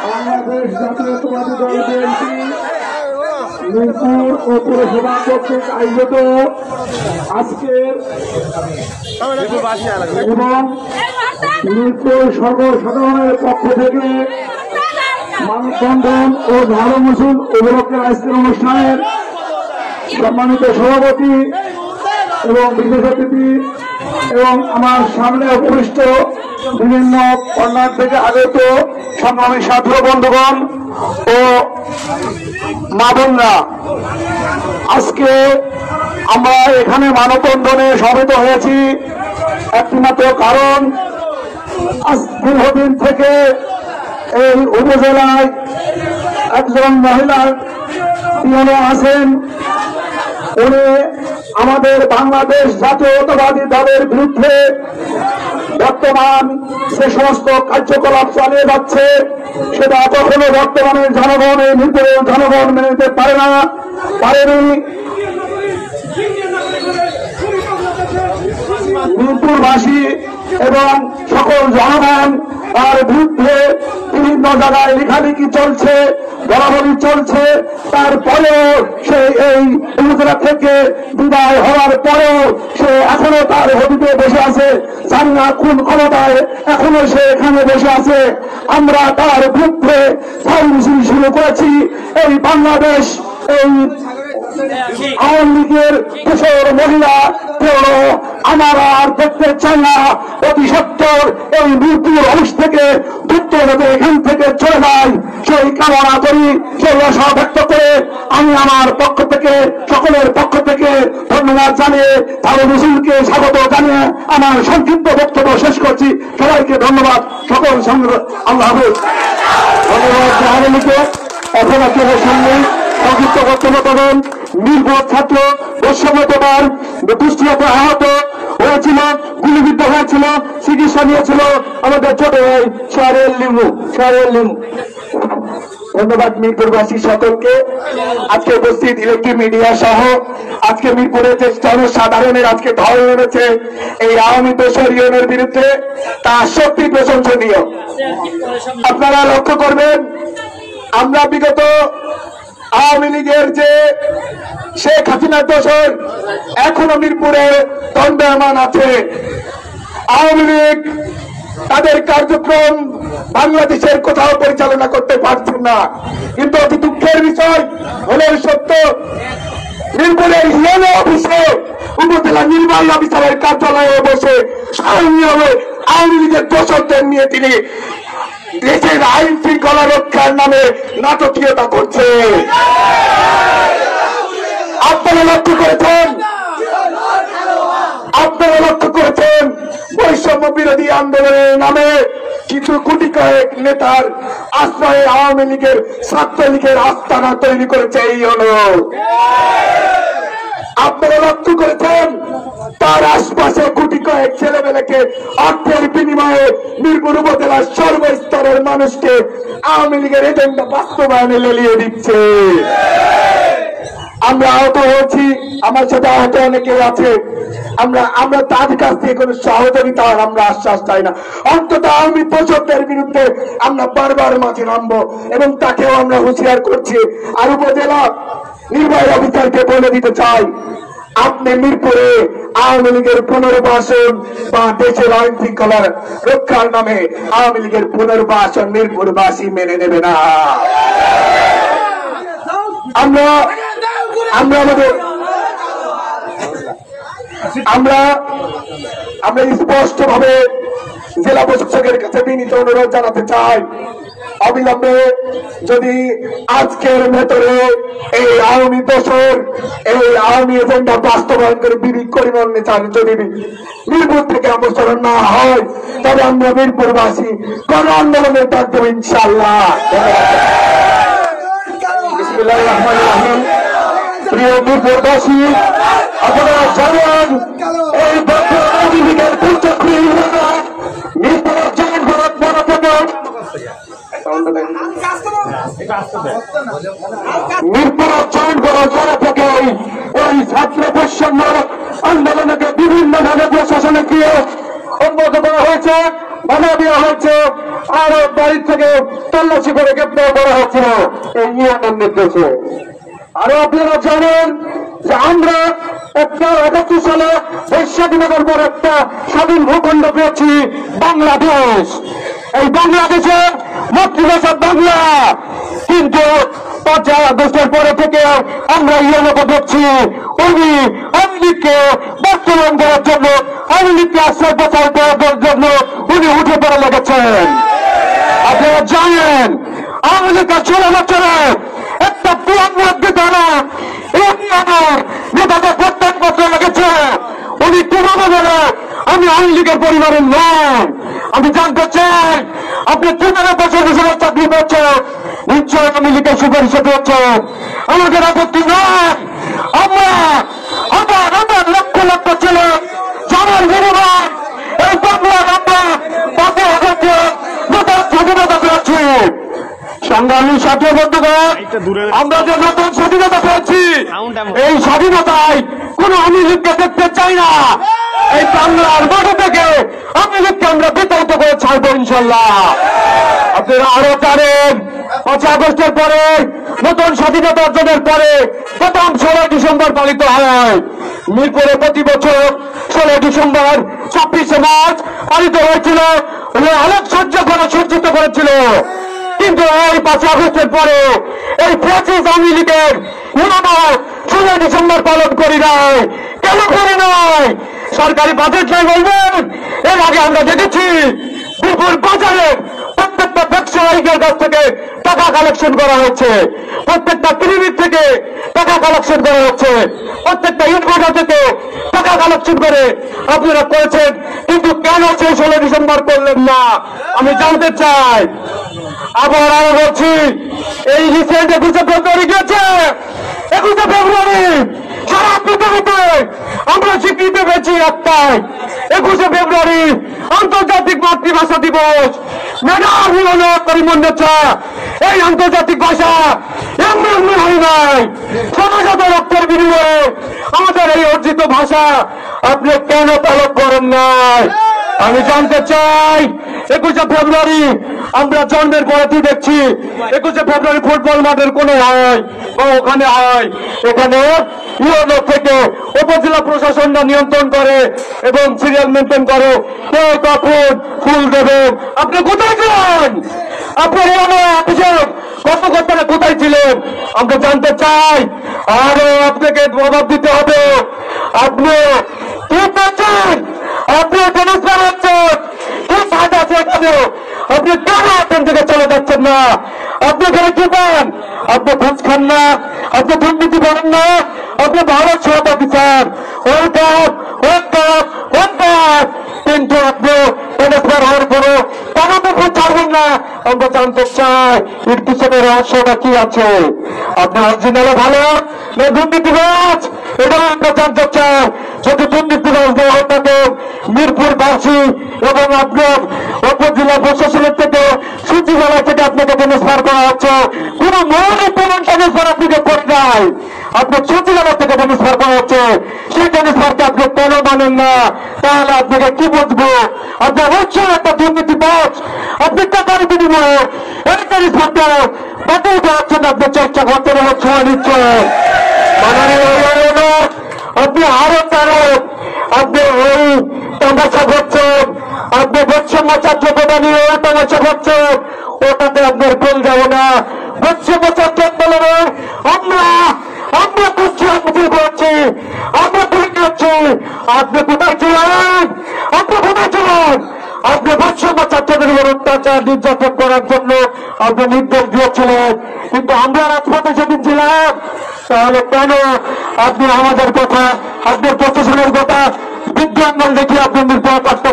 বাংলাদেশ জাতীয়তাবাদী দল বিএনপি মিরপুর ও পৌরসভা কর্তৃক আয়োজিত আজকের এবং মিরপুর সর্বসাধারণের পক্ষ থেকে মানববন্ধন ও ঝাড়ু মিছিল উপলক্ষে আজকের অনুষ্ঠানের সম্মানিত সভাপতি এবং বিশেষ অতিথি এবং আমার সামনে উপবিষ্ট বিভিন্ন কর্নার থেকে আগত সংগ্রামী ছাত্র বন্ধুগণ ও মা বোনরা, আজকে আমরা এখানে মানববন্ধনে সমবেত হয়েছি একটিমাত্র কারণ, আজ দীর্ঘদিন থেকে এই উপজেলায় একজন মহিলার পিয়নো আছেন। উনি আমাদের বাংলাদেশ জাতীয়তাবাদী দলের বিরুদ্ধে বর্তমান যে সমস্ত কার্যকলাপ চালিয়ে যাচ্ছে সেটা কখনো বর্তমানের জনগণ, এই নির্দলীয় জনগণ মেনে নিতে পারেনি। মিরপুরবাসী এবং সকল জনগণ তার বিরুদ্ধে বিভিন্ন জায়গায় লেখালেখি চলছে, বরাবরই চলছে। তারপরেও সে এই উপজেলা থেকে বিদায় হওয়ার পরেও সে এখনো তার হদিতে বসে আছে। জানি না কোন ক্ষমতায় এখনো সে এখানে বসে আছে। আমরা তার বিরুদ্ধে ঝাড়ু মিছিল শুরু করেছি। এই বাংলাদেশ এই আওয়ামী লীগের কিশোর মহিলা কেউ আমার আর দেখতে চাই না। অতি সত্তর এই মিরপুর অফিস থেকে যাতে এখান থেকে চলে যায় সেই কামনা করি, সেই আশা ব্যক্ত করে আমি আমার পক্ষ থেকে, সকলের পক্ষ থেকে ধন্যবাদ জানিয়ে ঝাড়ু মিছিলকে স্বাগত জানিয়ে আমার সংক্ষিপ্ত বক্তব্য শেষ করছি। সবাইকে ধন্যবাদ। সকল সঙ্গে আল্লাহ হাফেজ। ধন্যবাদ ঝাড়ু মিছিল। এখন আপনাদের সামনে সংক্ষিপ্ত বক্তব্য দেবেন মিরপুর ছাত্র বৈষম্যতার দুষ্টিতে আহত হয়েছিল, গুলিবিদ্ধ হয়েছিল, চিকিৎসা নিয়েছিল আমাদের ছোট ভাই শাহরিয়ার লিমু। ধন্যবাদ মিরপুরবাসী সকলকে। আজকে উপস্থিত ইলেকট্রিক মিডিয়া সহ আজকে মিরপুরে যে জনসাধারণের আজকে ঢল নেমেছে এই আওয়ামী দোসর ইউনিয়নের বিরুদ্ধে, তা সত্যি প্রশংসনীয়। আপনারা লক্ষ্য করবেন, আমরা বিগত আওয়ামী লীগের যে শেখ হাসিনার দোসর এখনো মিরপুরে দণ্ডায়মান আছে। আওয়ামী লীগ তাদের কার্যক্রম বাংলাদেশের কোথাও পরিচালনা করতে পারছেন না। কিন্তু অতি দুঃখের বিষয় হলেও সত্য, মিরপুরের ইউনো অফিসে উপজেলা নির্বাহী অফিসারের কার্যালয়ে বসে স্বয়ংক্রিয়ভাবে আওয়ামী লীগের দোসরদের নিয়ে তিনি দেশের আইন শৃঙ্খলা রক্ষার নামে নাটকীয়তা করছে। আপনারা লক্ষ্য করেছেন বৈষম্য বিরোধী আন্দোলনের নামে কিছু কোটি কয়েক নেতার আশ্রয়ে আওয়ামী লীগের, ছাত্রলীগের আস্তানা তৈরি করেছে এই হলো। আপনারা লক্ষ্য করেছেন তার আশপাশে কোটি কয়েক ছেলেমেয়েকে অর্থের বিনিময়ে মিরপুর উপজেলার সর্বস্তরের মানুষকে আওয়ামী লীগের এজেন্ডা বাস্তবায়নে লেলিয়ে দিচ্ছে। আমরা আহত হয়েছি, আমার সাথে আহত অনেকেই আছে। আমরা তাদের কাছ থেকে কোন সহযোগিতার আমরা আশ্বাস চাই না। অন্তত আওয়ামী দোসরদের বিরুদ্ধে আমরা বারবার মাঠে নামবো এবং তাকেও আমরা হুঁশিয়ার করছি। আর উপজেলা নির্বাহী অফিসারকে বলে দিতে চাই, আপনি মিরপুরে আওয়ামী লীগের পুনর্বাসন বা দেশের আইন শৃঙ্খলার রক্ষার নামে আওয়ামী লীগের পুনর্বাসন মিরপুরবাসী মেনে নেবে না। আমরা স্পষ্ট ভাবে জেলা প্রশাসকের কাছে বিনীত অনুরোধ জানাতে চাই, অবিলম্বে যদি আজকের ভেতরে এই আওয়ামী দোসর, এই আওয়ামী এজেন্ডা বাস্তবায়ন করে বিবিক করিমন নেতার যদি মিরপুর থেকে অপসারণ না হয়, তবে আমরা মিরপুরবাসী গণ আন্দোলনের ডাক দেব ইনশাআল্লাহ। বিসমিল্লাহির রহমানির রহিম। প্রিয় মিরপুরবাসী, আপনারা জানেন এই বর্তমানের মিরপুরের জয়েন ভারত মনোযোগ মিরপুরের জয়েন ভারত জেলা থেকে ওই ছাত্র বৈষম্য আন্দোলনকে বিভিন্নভাবে প্রশাসনে গিয়ে অন্য বাড়ির থেকে তল্লাশি করে গ্রেপ্তার করা হচ্ছিল এই ইউএনের নির্দেশে। আরো আপনারা জানেন যে আমরা একটা ৭১ সালে দেশ স্বাধীনতার পর একটা স্বাধীন ভূখণ্ড পেয়েছি বাংলাদেশ। এই বাংলাদেশে মাতৃভাষা বাংলা, কিন্তু ৫ই আগস্টের পরে থেকে আমরা ইউএনকে দেখছি উনি আওয়ামী লীগকে বাস্তবায়ন করার জন্য, আওয়ামী লীগকে আশ্রয় প্রচার করার জন্য উনি উঠে পড়ে লেগেছেন। আপনারা জানেন আওয়ামী লীগের ১৬ বছরে একটা পুরান বিধানা ইউনিয়নের নেতাদের প্রত্যেক বছর লেগেছে। উনি কিভাবে বলে আমি আওয়ামী লীগের পরিবারের নয়? আমি জানতে চাই আপনি কিভাবে বছর বছর চাকরি পেয়েছেন? নিশ্চয় আওয়ামী লীগের সুপারিশে পেয়েছেন। আমাদের আপত্তি নয়। আমরা হাজার হাজার লক্ষ লক্ষ ছেলে জানার বিনিময় এই বাংলার আমরা ৫ই আগস্টে নতুন স্বাধীনতা পেয়েছি। সংগ্রামী সাথী বন্ধুগণ, আমরা যে নতুন স্বাধীনতা পেয়েছি এই স্বাধীনতায় কোন আওয়ামী লীগকে দেখতে চাই না। এই বাংলার মাটি থেকে আওয়ামী লীগকে আমরা বিতাড়িত করে ছাড়বো ইনশাল্লাহ। আপনারা আরো জানেন ৫ই আগস্টের পরে নতুন স্বাধীনতা অর্জনের পরে প্রথম ১৬ ডিসেম্বর পালিত হয়। মিরপুরে প্রতি বছর ১৬ ডিসেম্বর ২৬শে মার্চ পালিত হয়েছিল, আলোকসজ্জা করে সজ্জিত করেছিল। কিন্তু এই ৫ই আগস্টের পরে এই ফ্যাসিস্ট আওয়ামী লীগের ১৬ ডিসেম্বর পালন করি নাই। কেন করি নাই? সরকারি বাজেট নাই বলবেন? এর আগে আমরা দেখেছি বিপুল বাজারে প্রত্যেকটা ব্যবসায়ীদের কাছ থেকে টাকা কালেকশন করা হচ্ছে, প্রত্যেকটা ক্লিনিক থেকে টাকা কালেকশন করা হচ্ছে, প্রত্যেকটা ইনভার্টার থেকে টাকা কালেকশন করে আপনারা করেছেন। কিন্তু কেন সেই ১৬ ডিসেম্বর করলেন না? আমি জানতে চাই। আবার আরো বলছি, এই রিসেন্ট ২১শে ফেব্রুয়ারি গেছে, ২১শে ফেব্রুয়ারি সারা পৃথিবীতে আমরা স্বীকৃতি পেয়েছি একটাই, ২১শে ফেব্রুয়ারি আন্তর্জাতিক মাতৃভাষা দিবস। ম্যাডাম পরিমন্ডা এই আন্তর্জাতিক ভাষা এমনি হয় নাই, শত শত রক্তের বিনিময়ে আমাদের এই অর্জিত ভাষা আপনি কেন পালন করেন নাই? আমি জানতে চাই। ২১শে ফেব্রুয়ারি আমরা জন্মের পরে দেখছি ২১শে ফেব্রুয়ারি ফুটবল মাঠের কোনে হয় বা ওখানে হয়, এখানে ইউনো থেকে উপজেলা প্রশাসনরা নিয়ন্ত্রণ করে এবং সিরিয়াল মেনটেন করে কে কখন ফুল দেবেন। আপনি কোথায় ছিলেন? আপনার ইউনো অভিযোগ কর্মকর্তারা কোথায় ছিলেন? আমরা জানতে চাই। আরো আপনাকে জবাব দিতে হবে। আপনি কি করছেন? আপনি ট্রান্সফার হচ্ছেন, কি কাজ আছে এখানে? আপনি কেন আপনার থেকে চলে যাচ্ছেন না? আপনি এখানে কি পান? আপনি ঘুষ খান না, আপনি দুর্নীতি করেন না, আপনি ভারত সহায়তা অফিসার। কিন্তু আপনি ট্রান্সফার হওয়ার পরে কেন আপনি ছাড়বেন না? আমরা জানতে চাই এর পিছনে রহস্যটা কি আছে। আপনি অরিজিনালে ভালো না দুর্নীতিবাজ? এটা আমরা জানতে চাই। যদি দুর্নীতিবাজ দেওয়া হয়ে থাকে মিরপুরবাসী এবং আপনার উপজেলা প্রশাসনের থেকে সচিবালয় থেকে আপনাকে ট্রান্সফার করা হচ্ছে, কোন মৌলিক প্রমাণ ট্রান্সফার আপনাকে করে নাই, আপনার সচিবালয় থেকে ট্রান্সফার করা হচ্ছে। সেই ট্রান্সফারকে আপনি কেন মানেন না? তাহলে আপনাকে কি বুঝবো? আপনার হচ্ছে একটা দুর্নীতিবাজ। আপনি টাকার বিনিময়ে এই ট্রান্সফারটা বাতিল করার জন্য আপনি চেষ্টা করতে হচ্ছে নিশ্চয়। আপনি আরো কারণ আপনি ওই তামাশা করছেন, আপনি বৈষম্য ছাত্র প্রদান নিয়ে ওই তামাশা করছেন, ওটাতে আপনার গোল যাবে না। বৈষম্য ছাত্র আন্দোলনের আমরা করছি, মিছিল করছি, আমরা ঠিক করছি। আপনি কোথায় ছিলেন? আপনি কোথায় ছিলেন? আপনি বৈষম্য ছাত্রদের উপর অত্যাচার নির্যাতন করার জন্য আপনি নির্দেশ দিয়েছিলেন, কিন্তু আমরা রাজপথে সেদিন ছিলাম। তাহলে কেন আপনি আমাদের কথা, আপনার প্রশাসনের কথা বিদ্যাঙ্গল দেখে আপনি নির্ভর করতে